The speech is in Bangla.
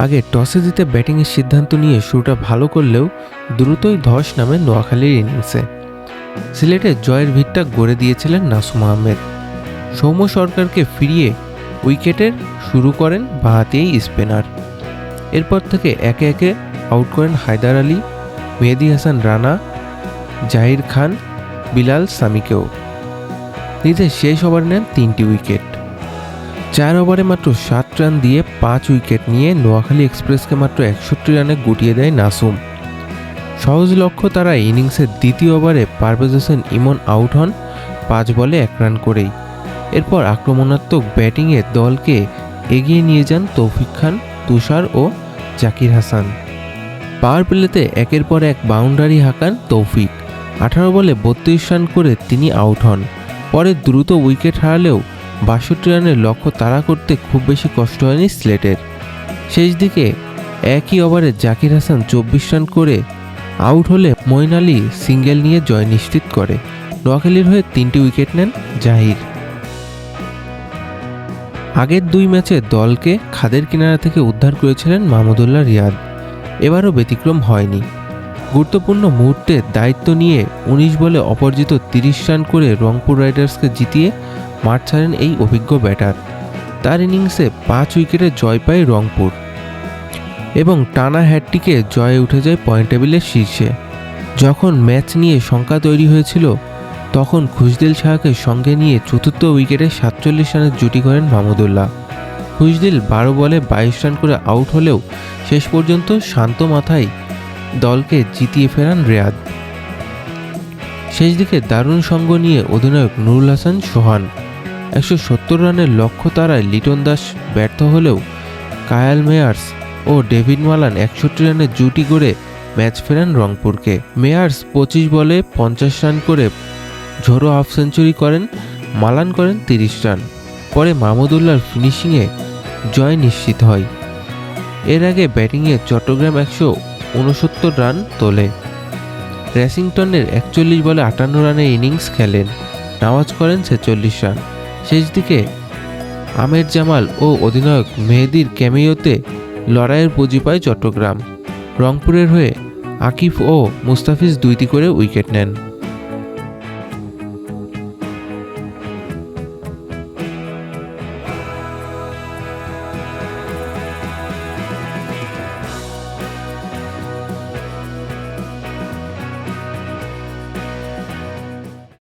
আগে টসে জিতে ব্যাটিংয়ের সিদ্ধান্ত নিয়ে শুরুটা ভালো করলেও দ্রুতই ধস নামে নোয়াখালীর ইনিংসে। সিলেটে জয়ের ভিতটা গড়ে দিয়েছিলেন নাসুম আহমেদ। সৌম্য সরকারকে ফিরিয়ে উইকেটের শুরু করেন বাঁহাতি এই স্পিনার। এরপর থেকে একে একে আউট করেন হায়দার আলী, মেহেদী হাসান রানা, জাহির খান, বিলাল সামিকেও। নিজের শেষ ওভার নেন 3টি উইকেট। 4 ওভারে মাত্র 7 রান দিয়ে 5 উইকেট নিয়ে নোয়াখালী এক্সপ্রেসকে মাত্র 61 রানে গুটিয়ে দেয় নাসুম। সহজ লক্ষ্য তারা ইনিংসের দ্বিতীয় ওভারে পারভেজ হোসেন ইমন আউট হন 5 বলে 1 রান করেই। এরপর আক্রমণাত্মক ব্যাটিংয়ে দলকে এগিয়ে নিয়ে যান তৌফিক খান, তুষার ও জাকির হাসান। পাওয়ার প্লেতে একের পর এক বাউন্ডারি হাঁকান তৌফিক। 18 বলে 32 রান করে তিনি আউট হন। পরে দ্রুত উইকেট হারালেও 62 রানের লক্ষ্য তাড়া করতে খুব বেশি কষ্ট হয়নি সিলেটের। শেষ দিকে একই ওভারে জাকির হাসান 24 রান করে আউট হলে মঈন আলী সিঙ্গেল নিয়ে জয় নিশ্চিত করে। নোয়াখালীর হয়ে 3টি উইকেট নেন জাহির। আগের 2 ম্যাচে দলকে খাদের কিনারা থেকে উদ্ধার করেছিলেন মাহমুদুল্লাহ রিয়াদ। এবারও ব্যতিক্রম হয়নি। গুরুত্বপূর্ণ মুহূর্তে দায়িত্ব নিয়ে 19 বলে অপরাজিত 30 রান করে রংপুর রাইডার্সকে জিতিয়ে মাঠ ছাড়েন এই অভিজ্ঞ ব্যাটার। তার ইনিংসে 5 উইকেটে জয় পায় রংপুর এবং টানা হ্যাটট্রিকে জয়ে উঠে যায় পয়েন্ট টেবিলের শীর্ষে। যখন ম্যাচ নিয়ে শঙ্কা তৈরি হয়েছিল তখন খুশদিল শাহকে সঙ্গে নিয়ে চতুর্থ উইকেটে 47 রানের জুটি করেন মাহমুদুল্লাহ। খুশদিল 12 বলে 22 রান করে আউট হলেও শেষ পর্যন্ত শান্ত মাথায় দলকে জিতিয়ে ফেরান রিয়াদ। শেষ দিকে দারুণ সঙ্গ নিয়ে অধিনায়ক নুরুল হাসান সোহান 170 রানের লক্ষ্য তাড়ায় লিটন দাস ব্যর্থ হলেও কায়াল মেয়ার্স ও ডেভিড মালান 61 রানের জুটি গড়ে ম্যাচ ফেরান রংপুরকে। মেয়ার্স 25 বলে 50 রান করে ঝোড়ো হাফ সেঞ্চুরি করেন, মালান করেন 30 রান। পরে মাহমুদুল্লাহর ফিনিশিংয়ে জয় নিশ্চিত হয়। এর আগে ব্যাটিংয়ে চট্টগ্রাম 169 রান তোলে। রেসিংটনের 41 বলে 58 রানের ইনিংস খেলেন, নামাজ করেন 46 রান। শেষ দিকে আমের জামাল ও অধিনায়ক মেহেদীর ক্যামিওতে লড়াইয়ের পুঁজি পায় চট্টগ্রাম। রংপুরের হয়ে আকিফ ও মুস্তাফিজ 2টি করে উইকেট নেন।